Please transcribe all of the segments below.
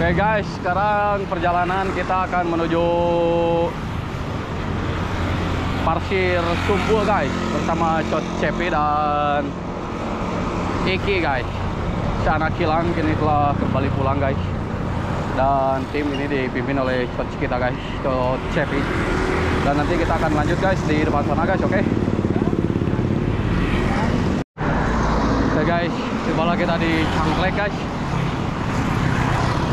Oke guys, sekarang perjalanan kita akan menuju Pasir Sumbul guys, bersama Coach Cepi dan Iki guys. Si anak kilang kini telah kembali pulang guys, dan tim ini dipimpin oleh Coach kita guys, Coach Cepi. Dan nanti kita akan lanjut guys di depan sana guys, oke? Oke guys, tibalah kita di Cangklek guys.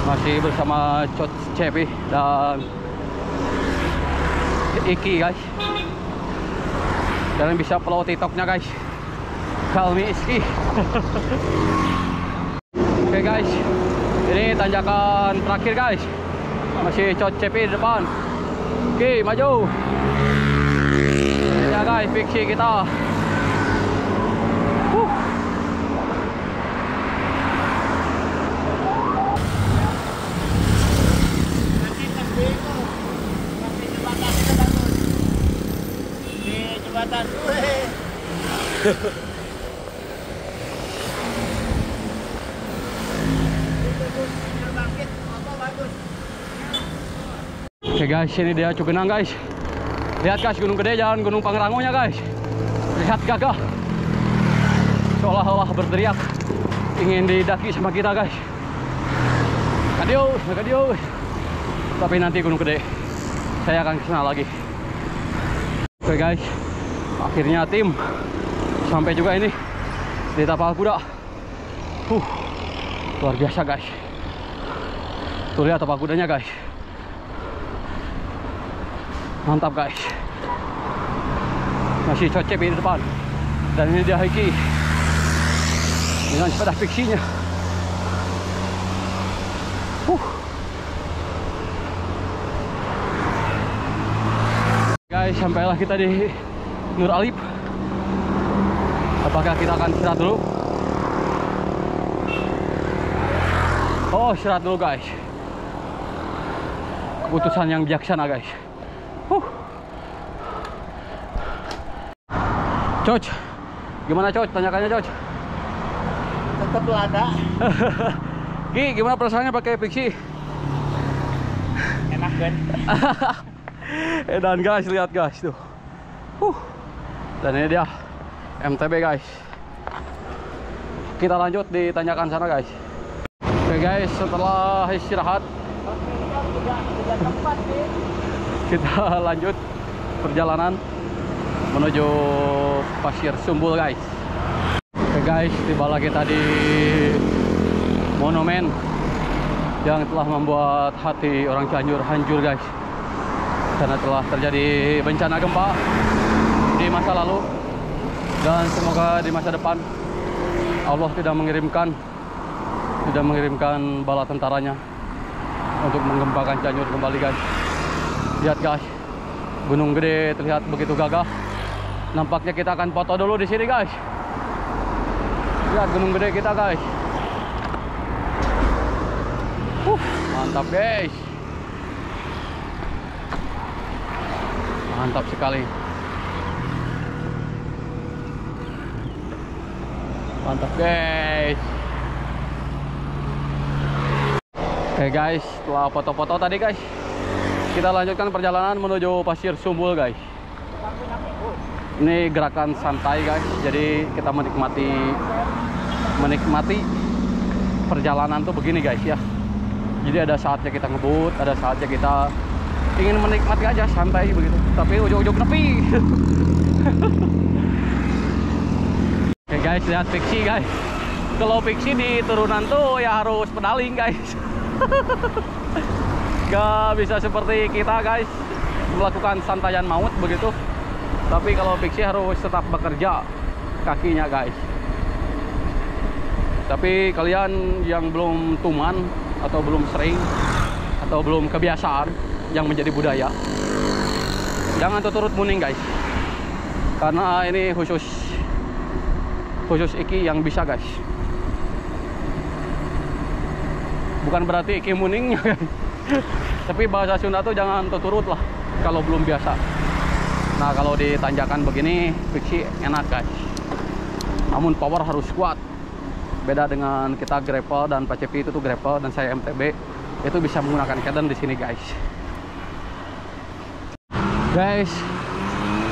Masih bersama Coach Cepi dan Iki guys. Kalian bisa follow TikToknya guys, Kalmi Iski. Oke guys, ini tanjakan terakhir guys. Masih Coach Cepi di depan. Oke, maju. Ya guys, fiksi kita. Oke guys, ini dia Cugenang guys. Lihat guys, Gunung Gede, jalan Gunung Pangrangonya guys. Lihat gagah, seolah-olah berteriak ingin didaki sama kita guys. Kadio. Tapi nanti Gunung Gede saya akan kesana lagi. Oke guys, akhirnya tim sampai juga ini di Tapal Kuda. Luar biasa guys. Tuh lihat tapal kudanya guys. Mantap guys. Masih Coach Cepi di depan. Dan ini dia Iki dengan sepeda fiksinya. Guys, sampailah kita di Nur Alip. Apakah kita akan istirahat dulu? Oh, istirahat dulu guys. Keputusan yang bijaksana guys. Coach, gimana Coach? Tanyakannya Coach. Tetap ada. Ki, gimana perasaannya pakai fiksi? Enak kan? Dan guys, lihat guys tuh. Dan ini dia MTB guys. Kita lanjut di tanjakan sana guys. Oke guys, setelah istirahat kita lanjut perjalanan menuju Pasir Sumbul guys. Oke guys, tibalah kita di monumen yang telah membuat hati orang Cianjur hancur guys, karena telah terjadi bencana gempa di masa lalu, dan semoga di masa depan Allah tidak mengirimkan bala tentaranya untuk menggempakan Cianjur kembali guys. Lihat guys, Gunung Gede terlihat begitu gagah. Nampaknya kita akan foto dulu di sini guys. Lihat Gunung Gede kita guys. Mantap guys. Mantap sekali. Mantap guys. Oke guys, setelah foto-foto tadi guys, kita lanjutkan perjalanan menuju Pasir Sumbul guys. Ini gerakan santai guys, jadi kita menikmati perjalanan tuh begini guys ya. Jadi ada saatnya kita ngebut, ada saatnya kita ingin menikmati aja santai begitu, tapi ujung-ujung nepi. Oke guys, lihat fiksi guys. Kalau fiksi di turunan tuh ya harus pedaling guys. Gak bisa seperti kita guys melakukan santayan maut begitu. Tapi kalau fiksi harus tetap bekerja kakinya guys. Tapi kalian yang belum tuman atau belum sering atau belum kebiasaan yang menjadi budaya, jangan turut muning guys, karena ini khusus Iki yang bisa guys. Bukan berarti Iki muningnya guys. Tapi bahasa Sunda tuh jangan turut lah kalau belum biasa. Nah, kalau di tanjakan begini fiksi enak guys, namun power harus kuat. Beda dengan kita gravel dan Pak Cepi itu tuh gravel dan saya MTB. itu bisa menggunakan Caden di sini guys. Guys,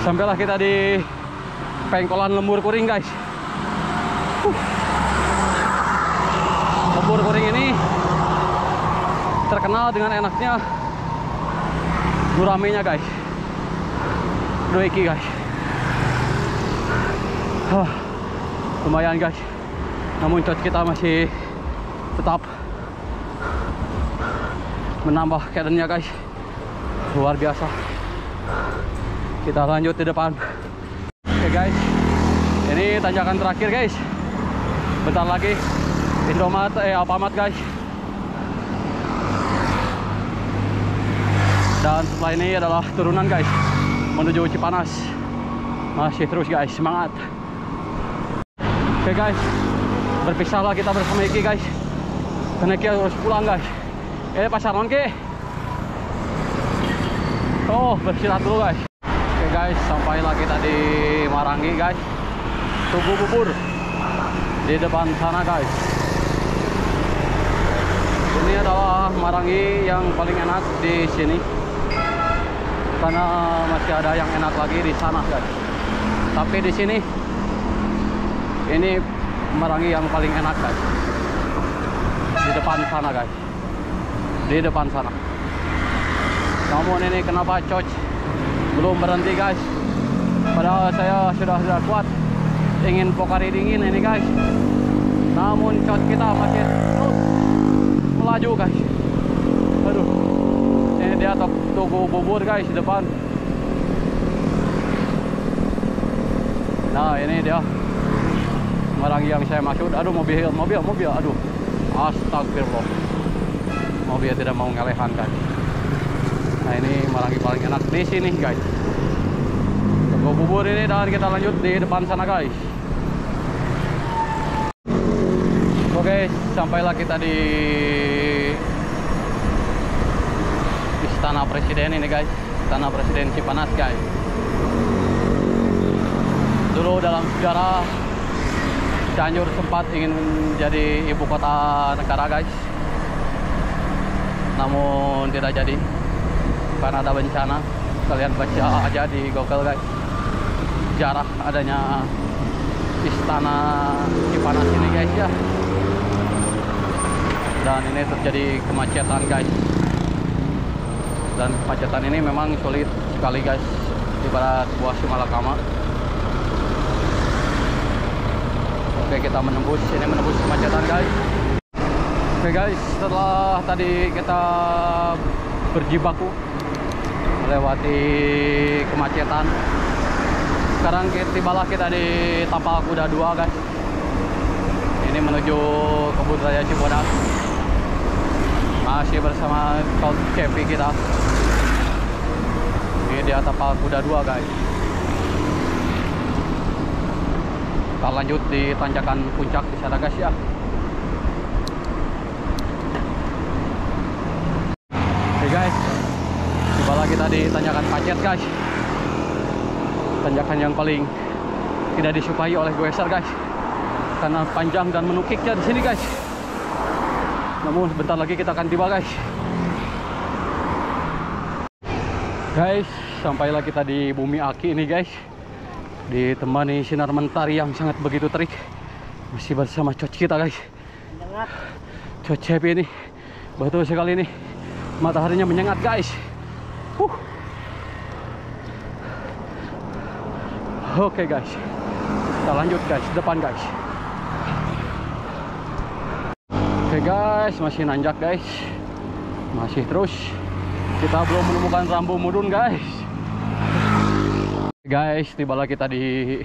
sampailah kita di pengkolan Lembur Kuring guys. Lembur Kuring ini terkenal dengan enaknya guramenya guys. Doeki guys. Lumayan guys. Namun cot kita masih tetap menambah Cadennya guys. Luar biasa. Kita lanjut di depan. Oke guys, ini tanjakan terakhir guys. Bentar lagi Indomaret, Alfamart guys. Dan setelah ini adalah turunan guys, menuju Cipanas. Masih terus guys, semangat. Oke guys, berpisahlah kita bersama Iki guys, karena Iki harus pulang guys. Pasar Nongke. Oh, beristirahat dulu guys. Oke guys, sampailah kita di Marangi guys. Tugu bubur di depan sana guys. Ini adalah Marangi yang paling enak di sini, karena masih ada yang enak lagi di sana guys. Tapi di sini ini Marangi yang paling enak guys. Di depan sana guys. Di depan sana. Namun ini kenapa coach belum berhenti guys? Padahal saya sudah kuat ingin Pokari dingin ini guys. Namun coach kita masih terus melaju guys. Aduh. Ini dia tugu bubur guys di depan. Nah, ini dia Marangi yang saya maksud. Aduh, mobil. Aduh. Astagfirullah. Mobil tidak mau ngelehan guys. Nah, ini Marangi paling enak di sini guys. Tugu bubur ini, dan kita lanjut di depan sana guys. Oke, sampailah kita di Istana Presiden ini guys. Istana Presiden Cipanas guys. Dulu dalam sejarah Cianjur sempat ingin menjadi ibu kota negara guys. Namun tidak jadi karena ada bencana. Kalian baca aja di Google guys, sejarah adanya Istana Cipanas ini guys ya. Dan ini terjadi kemacetan guys. Dan kemacetan ini memang sulit sekali guys, ibarat sebuah simalakama. Oke, kita menembus kemacetan guys. Oke guys, setelah tadi kita berjibaku melewati kemacetan, sekarang tibalah kita di Tapal Kuda 2 guys. Ini menuju Kebun Raya Cibodas. Masih bersama Coach Cepi kita. Ini dia Tapal Kuda 2 guys. Kita lanjut di tanjakan puncak di sana guys ya. Oke guys, tibalah kita di tanjakan Pacet guys. Tanjakan yang paling tidak disukai oleh goeser guys, karena panjang dan menukiknya di sini guys. Namun sebentar lagi kita akan tiba guys. Guys, sampailah kita di Bumi Aki ini guys. Ditemani sinar mentari yang sangat begitu terik. Masih bersama coach kita guys. Coach Cepi ini. Betul sekali nih. Mataharinya menyengat guys. Oke guys. Kita lanjut guys, depan guys. Oke guys, masih nanjak guys. Masih terus. Kita belum menemukan Rambu Mudun guys. Guys, tibalah kita di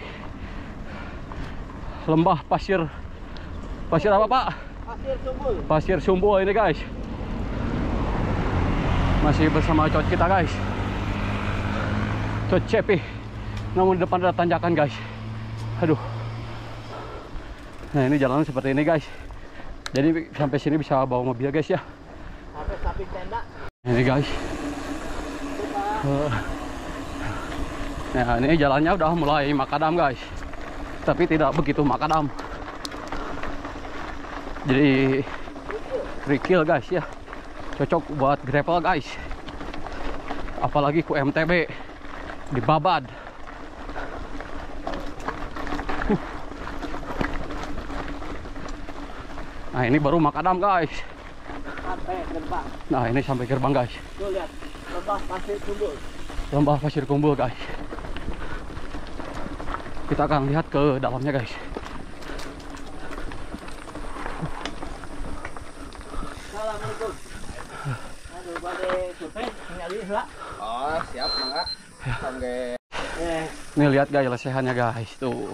lembah pasir apa pak? Pasir Sumbul ini guys. Masih bersama coach kita guys, coach Cepi. Namun di depan ada tanjakan guys. Aduh. Nah, ini jalan seperti ini guys. Jadi sampai sini bisa bawa mobil guys ya. Sampai samping tenda. Ini guys. Nah, ini jalannya udah mulai makadam guys, tapi tidak begitu makadam, jadi kerikil guys ya. Cocok buat gravel guys. Apalagi ku MTB di Babad. Nah ini baru makadam guys. Sampai gerbang. Nah ini sampai gerbang guys. Tuh lihat, lembah pasir kumbul. Lembah pasir kumbul guys. Kita akan lihat ke dalamnya guys. Assalamualaikum. Aduh, bade survei nyali lah. Oh, siap, mangga. Sampai Nih lihat guys lesehannya guys tuh.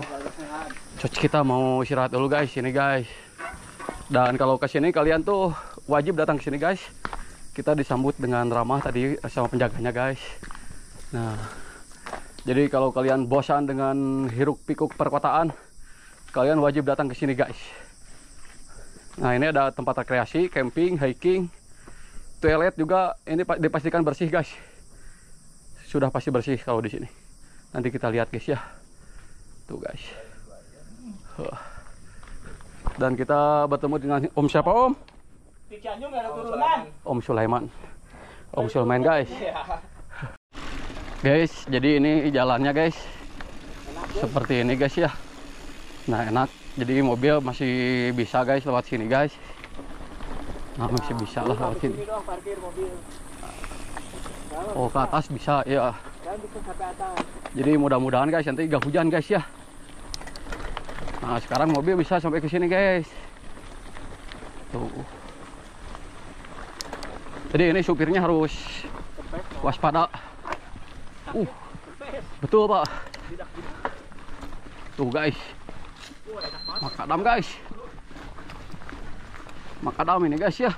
Coach kita mau istirahat dulu guys ini guys. Dan kalau ke sini kalian tuh wajib datang ke sini guys. Kita disambut dengan ramah tadi sama penjaganya guys. Nah, jadi kalau kalian bosan dengan hiruk pikuk perkotaan, kalian wajib datang ke sini guys. Nah, ini ada tempat rekreasi, camping, hiking, toilet juga ini dipastikan bersih guys. Sudah pasti bersih kalau di sini. Nanti kita lihat guys ya. Tuh guys. Dan kita bertemu dengan Om siapa Om? Di Cianjur nggak ada turunan. Om Sulaiman. Om Sulaiman guys. Guys, jadi ini jalannya guys. Seperti ini guys ya. Nah enak. Jadi mobil masih bisa guys lewat sini guys. Nah masih bisa lah lewat sini. Ini doang parkir mobil. Oh ke atas bisa ya. Dan bisa sampai atas. Jadi mudah-mudahan guys nanti gak hujan guys ya. Nah sekarang mobil bisa sampai ke sini guys. Tuh. Jadi ini supirnya harus waspada. Betul pak. Tuh guys. Makadam guys. Makadam ini guys ya.